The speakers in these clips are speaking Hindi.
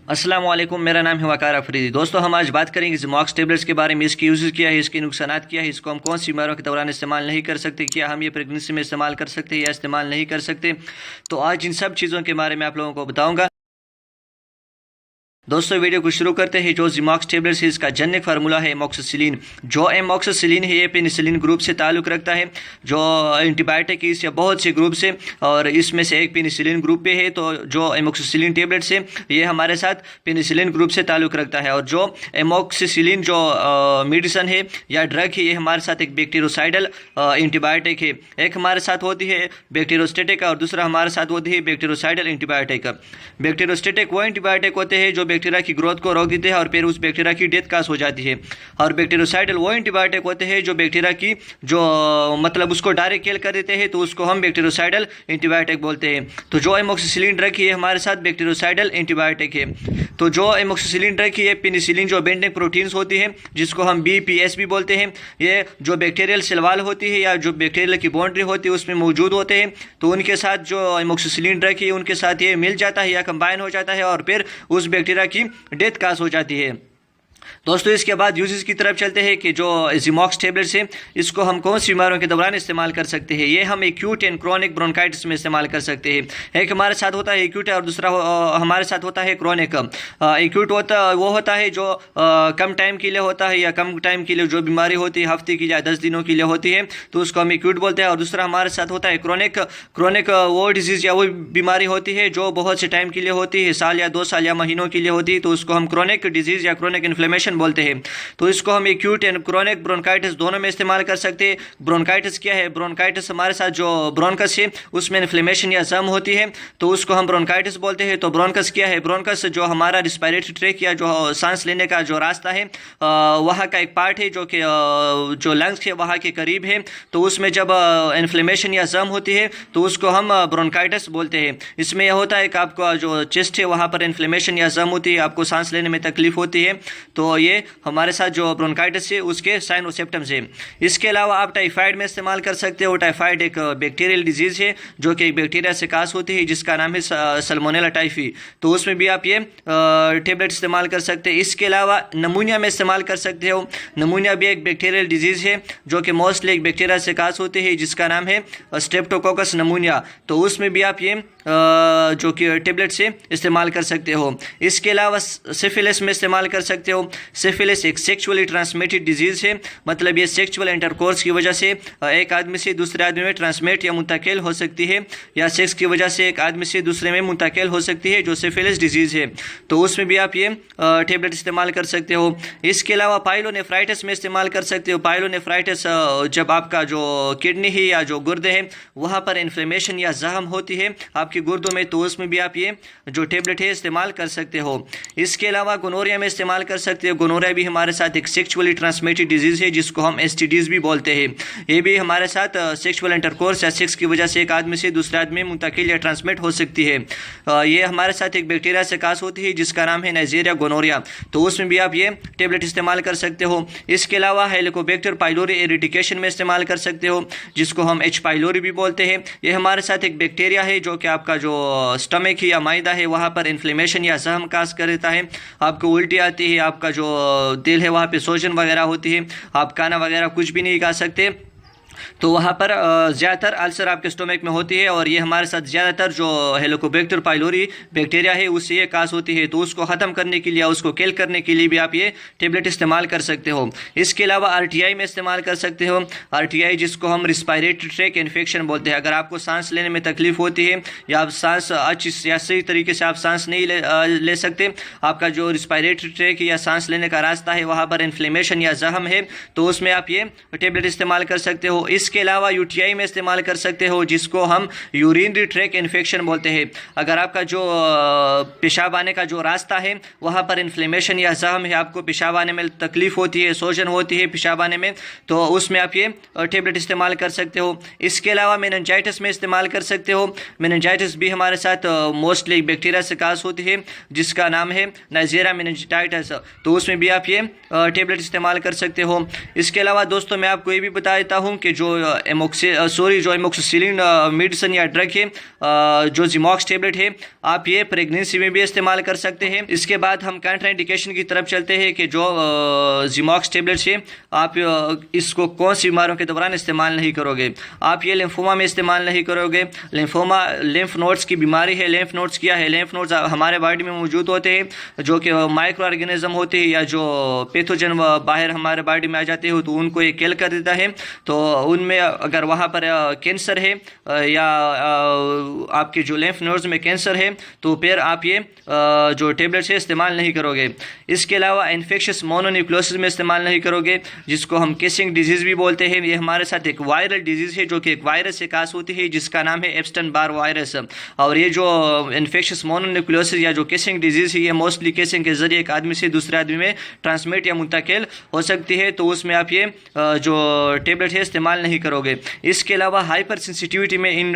अस्सलाम वालेकुम, मेरा नाम है वकार अफरीदी। दोस्तों, हम आज बात करेंगे ज़िमॉक्स टेबलेट्स के बारे में। इसकी यूज़ किया है, इसके नुकसानात क्या है, इसको हम कौन सी बीमारियों के दौरान इस्तेमाल नहीं कर सकते, क्या हम ये प्रेगनेंसी में इस्तेमाल कर सकते हैं या इस्तेमाल नहीं कर सकते। तो आज इन सब चीज़ों के बारे में आप लोगों को बताऊँगा। दोस्तों, वीडियो को शुरू करते हैं। जो ज़िमॉक्स टेबलेट्स है, इसका जेनेरिक फार्मूला है एमॉक्सिसिलिन। जो एमॉक्सिसिलिन है, ये पेनिसिलिन ग्रुप से ताल्लुक़ रखता है। जो एंटीबायोटिक है, इससे बहुत से ग्रुप से, और इसमें से एक पेनिसिलिन ग्रुप पे है। तो जो एमॉक्सिसिलिन टेबलेट्स है, ये हमारे साथ पेनिसिलिन ग्रुप से ताल्लुक़ रखता है। और जो एमॉक्सिसिलिन जो मेडिसन है या ड्रग है, ये हमारे साथ एक बैक्टीरियोसाइडल एंटीबायोटिक है। एक हमारे साथ होती है बैक्टीरियोस्टेटिक और दूसरा हमारे साथ होती है बैक्टीरियोसाइडल एंटीबायोटिक। बैक्टीरियोस्टेटिक वो एंटीबायोटिक होते हैं जो बैक्टीरिया की ग्रोथ को रोक देते हैं और फिर उस बैक्टीरिया की डेथ काज हो जाती है। और बैक्टीरियोसाइडल वो एंटीबायोटिक होते हैं जो बैक्टीरिया की जो मतलब उसको डायरेक्ट किल कर देते हैं, तो उसको हम बैक्टीरियोसाइडल एंटीबायोटिक बोलते हैं। तो जो एमॉक्सिसिलिन ड्रग है, हमारे साथ बैक्टीरियोसाइडल एंटीबायोटिक है। तो जो एमॉक्सिसिलिन ड्रग है, पेनिसिलिन जो बेंडिंग प्रोटीन्स होती है, जिसको हम BPS भी बोलते हैं, ये जो बैक्टीरियल सेल वॉल होती है या जो बैक्टीरियल की बाउंड्री होती है उसमें मौजूद होते हैं। तो उनके साथ जो एमॉक्सिसिलिन ड्रग है, उनके साथ ये मिल जाता है या कंबाइन हो जाता है और फिर उस बैक्टीरिया की डेथ काज हो जाती है। दोस्तों, इसके बाद यूजेस की तरफ चलते हैं कि जो ज़िमॉक्स टेबलेट्स है, इसको हम कौन सी बीमारियों के दौरान इस्तेमाल कर सकते हैं। ये हम एक्यूट एंड क्रोनिक ब्रोंकाइटिस में इस्तेमाल कर सकते हैं। एक हमारे साथ होता है एक्यूट और दूसरा हमारे साथ होता है क्रोनिक। एक्यूट वो होता है जो कम टाइम के लिए होता है या कम टाइम के लिए जो बीमारी होती है, हफ्ते की या 10 दिनों के लिए होती है, तो उसको हम एक्यूट बोलते हैं। और दूसरा हमारे साथ होता है क्रोनिक। क्रोनिक वो डिजीज़ या वो बीमारी होती है जो बहुत से टाइम के लिए होती है, साल या 2 साल या महीनों के लिए होती है, तो उसको हम क्रोनिक डिजीज़ या क्रोनिक इन्फ्लेमेशन बोलते हैं। तो इसको हम एक्यूट एंड क्रोनिक ब्रोंकाइटिस दोनों में इस्तेमाल कर सकते हैं। ब्रोंकाइटिस क्या है? ब्रोंकाइटिस हमारे साथ जो ब्रोंकस है उसमें इन्फ्लेमेशन या जम होती है, तो उसको हम ब्रोंकाइटिस बोलते हैं। तो ब्रोंकस क्या है? ब्रोंकस जो हमारा रिस्पायरेटरी ट्रैक या जो सांस लेने का जो रास्ता है, वहाँ का एक पार्ट है जो कि जो लंग्स है वहाँ के करीब है। तो उसमें जब इन्फ्लेमेशन या जम होती है तो उसको हम ब्रोंकाइटिस बोलते हैं। इसमें यह होता है कि आपका जो चेस्ट है वहाँ पर इन्फ्लेमेशन या जम होती है, आपको सांस लेने में तकलीफ होती है। तो ये हमारे साथ जो ब्रोंकाइटिस है उसके साइन और सिम्पटम्स है। इसके अलावा आप टाइफाइड में इस्तेमाल कर सकते हो। टाइफाइड एक बैक्टीरियल डिजीज़ है जो कि एक बैक्टीरिया से काज होती है जिसका नाम है सल्मोनेला टाइफी। तो उसमें भी आप ये टेबलेट इस्तेमाल कर सकते हैं। इसके अलावा नमूनिया में इस्तेमाल कर सकते हो। नमूनिया भी एक बैक्टीरियल डिजीज़ है जो कि मोस्टली एक बैक्टीरिया से काज होती है जिसका नाम है स्ट्रेप्टोकोकस नमूनिया। तो उसमें भी आप ये जो कि टेबलेट से इस्तेमाल कर सकते हो। इसके अलावा सिफिलिस में इस्तेमाल कर सकते हो। सिफिलिस एक सेक्सुअली ट्रांसमिटेड डिजीज़ है, मतलब ये सेक्सुअल इंटरकोर्स की वजह से एक आदमी से दूसरे आदमी में ट्रांसमिट या मुंतकिल हो सकती है, या सेक्स की वजह से एक आदमी से दूसरे में मुंतकिल हो सकती है, जो सिफिलिस डिजीज़ है। तो उसमें भी आप ये टेबलेट इस्तेमाल कर सकते हो। इसके अलावा पाइलोनेफ्राइटिस में इस्तेमाल कर सकते हो। पाइलोनेफ्राइटिस जब आपका जो किडनी है या जो गुर्दे हैं वहाँ पर इन्फ्लेमेशन या जख्म होती है आपके गुर्दों में, तो उसमें भी आप ये जो टेबलेट है इस्तेमाल कर सकते हो। इसके अलावा गोनोरिया में इस्तेमाल कर सकते हो। गोनोरिया भी हमारे साथ एक सेक्सुअली ट्रांसमिटेड डिजीज़ है जिसको हम STDs भी बोलते हैं। ये भी हमारे साथ सेक्सुअल इंटरकोर्स या सेक्स की वजह से एक आदमी से दूसरे आदमी में मुंतकिल या ट्रांसमिट हो सकती है। ये हमारे साथ एक बैक्टीरिया से काज होती है जिसका नाम है नाइजीरिया गोनोरिया। तो उसमें भी आप ये टेबलेट इस्तेमाल कर सकते हो। इसके अलावा हेलिकोबैक्टर पाइलोरी एरिडिकेशन में इस्तेमाल कर सकते हो, जिसको हम H. पाइलोरी भी बोलते हैं। ये हमारे साथ एक बैक्टीरिया है जो कि आपका जो स्टमक है या मैदा है वहाँ पर इन्फ्लेमेशन या जख्म काज करता है। आपको उल्टी आती है, आपका जो दिल है वहाँ पे सोजन वगैरह होती है, आप खाना वगैरह कुछ भी नहीं खा सकते। तो वहाँ पर ज़्यादातर अल्सर आपके स्टोमक में होती है, और ये हमारे साथ ज़्यादातर जो हेलिकोबैक्टर पाइलोरी बैक्टीरिया है उससे ये काज होती है। तो उसको ख़त्म करने के लिए, उसको किल करने के लिए भी आप ये टेबलेट इस्तेमाल कर सकते हो। इसके अलावा RTI में इस्तेमाल कर सकते हो। RTI जिसको हम रिस्पायरेटरी ट्रैक इन्फेक्शन बोलते हैं। अगर आपको सांस लेने में तकलीफ होती है या आप सांस अच्छी या सही तरीके से आप सांस नहीं ले सकते, आपका जो रिस्पायरेटरी ट्रैक या सांस लेने का रास्ता है वहाँ पर इन्फ्लेमेशन या जख्म है, तो उसमें आप ये टेबलेट इस्तेमाल कर सकते हो। इसके अलावा UTI में इस्तेमाल कर सकते हो जिसको हम यूरिनरी ट्रैक इन्फेक्शन बोलते हैं। अगर आपका जो पेशाब आने का जो रास्ता है वहाँ पर इन्फ्लेमेशन या जख्म है, आपको पेशाब आने में तकलीफ होती है, सोजन होती है पेशाब आने में, तो उसमें आप ये टेबलेट इस्तेमाल कर सकते हो। इसके अलावा मेनिंजाइटिस में इस्तेमाल कर सकते हो। मेनिंजाइटिस भी हमारे साथ मोस्टली बैक्टीरिया से काज होती है जिसका नाम है नाइजीरिया मेनिंजाइटिस। तो उसमें भी आप ये टेबलेट इस्तेमाल कर सकते हो। इसके अलावा दोस्तों मैं आपको ये भी बता देता हूँ कि जो एमोक्सिसिलिन मेडिसिन या ड्रग है, जो जिमॉक्स टेबलेट है, आप ये प्रेगनेंसी में भी इस्तेमाल कर सकते हैं। इसके बाद हम कंट्राइंडिकेशन की तरफ चलते हैं कि जो जिमॉक्स टेबलेट्स है, आप इसको कौन सी बीमारियों के दौरान इस्तेमाल नहीं करोगे। आप ये लिम्फोमा में इस्तेमाल नहीं करोगे। लिम्फोमा लिम्फ नोड्स की बीमारी है। लिम्फ नोड्स क्या है? लिम्फ नोड्स हमारे बॉडी में मौजूद होते हैं जो कि माइक्रो ऑर्गेनिज्म होते हैं या जो पैथोजन बाहर हमारे बॉडी में आ जाते हो तो उनको ये किल कर देता है। तो उनमें अगर वहाँ पर कैंसर है या आपके जो लिम्फ नोड्स में कैंसर है तो फिर आप ये जो टेबलेट्स है इस्तेमाल नहीं करोगे। इसके अलावा इन्फेक्शियस मोनोन्यूक्लियोसिस में इस्तेमाल नहीं करोगे, जिसको हम किसिंग डिजीज़ भी बोलते हैं। ये हमारे साथ एक वायरल डिजीज़ है जो कि एक वायरस से कास होती है जिसका नाम है एप्स्टन बार वायरस। और ये जो इन्फेक्शियस मोनोन्यूक्लियोसिस या जो किसिंग डिजीज़ है, ये मोस्टली किसिंग के जरिए एक आदमी से दूसरे आदमी में ट्रांसमिट या मुंतकिल हो सकती है, तो उसमें आप ये जो टेबलेट है इस्तेमाल नहीं करोगे। इसके अलावा हाइपर सेंसिटिविटी में इन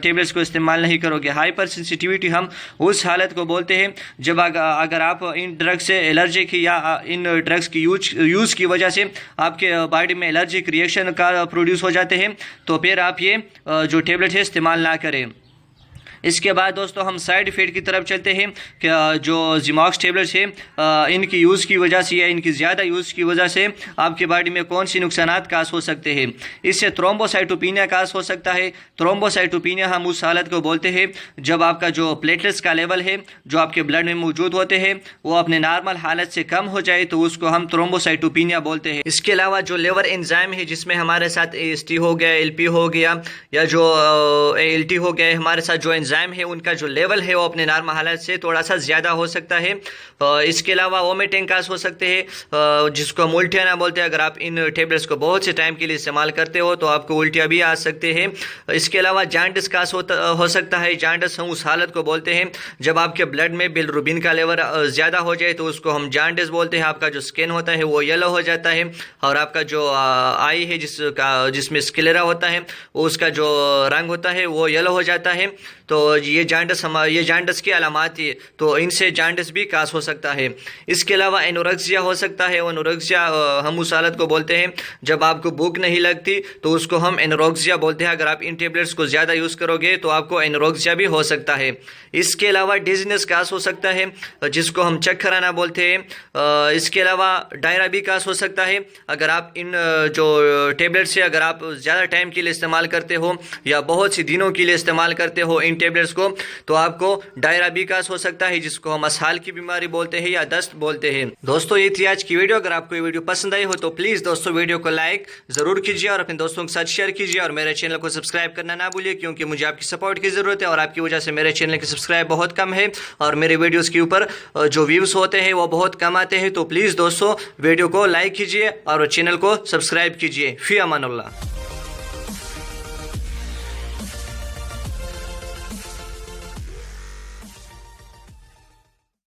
टेबलेट्स को इस्तेमाल नहीं करोगे। हाइपर सेंसिटिविटी हम उस हालत को बोलते हैं जब अगर आप इन ड्रग्स से एलर्जिक या इन ड्रग्स की यूज़ की वजह से आपके बॉडी में एलर्जिक रिएक्शन का प्रोड्यूस हो जाते हैं, तो फिर आप ये जो टेबलेट है इस्तेमाल ना करें। इसके बाद दोस्तों हम साइड इफ़ेक्ट की तरफ चलते हैं कि जो जिमॉक्स टेबलेट्स है इनकी यूज़ की वजह से या इनकी ज़्यादा यूज़ की वजह से आपकी बॉडी में कौन सी नुकसानात कास हो सकते हैं। इससे थ्रोम्बोसाइटोपिनिया कास हो सकता है। थ्रोम्बोसाइटोपिनिया हम उस हालत को बोलते हैं जब आपका जो प्लेटलेट्स का लेवल है जो आपके ब्लड में मौजूद होते हैं वो अपने नॉर्मल हालत से कम हो जाए तो उसको हम थ्रोम्बोसाइटोपिनिया बोलते हैं। इसके अलावा जो लिवर एंजाइम है जिसमें हमारे साथ AST हो गया, LP हो गया या जो ALT हो गया, हमारे साथ जो एंजाइम है उनका जो लेवल है वो अपने नॉर्मल हालत से थोड़ा सा ज़्यादा हो सकता है। इसके अलावा वोमिटिंग कास हो सकते हैं जिसको हम उल्टियाँ ना बोलते हैं। अगर आप इन टेबलेट्स को बहुत से टाइम के लिए इस्तेमाल करते हो तो आपको उल्टियाँ भी आ सकते हैं। इसके अलावा जॉन्डिस कास हो सकता है। जॉन्डिस हम उस हालत को बोलते हैं जब आपके ब्लड में बिलिरुबिन का लेवल ज़्यादा हो जाए तो उसको हम जॉन्डिस बोलते हैं। आपका जो स्किन होता है वो येलो हो जाता है और आपका जो आई है जिसमें स्क्लेरा होता है उसका जो रंग होता है वो येलो हो जाता है। तो ये जॉन्डिस की अलामात है, तो इनसे जॉन्डिस भी कास हो सकता है। इसके अलावा एनोरेक्सिया हो सकता है। एनोरेक्सिया हम उस हालत को बोलते हैं जब आपको भूख नहीं लगती तो उसको हम एनोरेक्सिया बोलते हैं। अगर आप इन टेबलेट्स को ज़्यादा यूज़ करोगे तो आपको एनोरेक्सिया भी हो सकता है। इसके अलावा डिजीनेस कास हो सकता है जिसको हम चक्कर आना बोलते हैं। इसके अलावा डायरा भी कास हो सकता है। अगर आप इन जो टेबलेट से अगर आप ज़्यादा टाइम के लिए इस्तेमाल करते हो या बहुत सी दिनों के लिए इस्तेमाल करते हो इन टेबलेट्स को तो आपको डायरा भी कास हो सकता है जिसको हम असहाल की बीमारी बोलते हैं या दस्त बोलते हैं। दोस्तों ये थी आज की वीडियो। अगर आपको ये वीडियो पसंद आई हो तो प्लीज़ दोस्तों वीडियो को लाइक ज़रूर कीजिए और अपने दोस्तों के साथ शेयर कीजिए और मेरे चैनल को सब्सक्राइब करना ना भूलिए क्योंकि मुझे आपकी सपोर्ट की ज़रूरत है और आपकी वजह से मेरे चैनल के सब्सक्राइब बहुत कम है और मेरे वीडियोज़ के ऊपर जो व्यूज़ होते हैं वो बहुत कम आते हैं। तो प्लीज़ दोस्तों वीडियो को लाइक कीजिए और चैनल को सब्सक्राइब कीजिए। फ़ी अमान अल्लाह।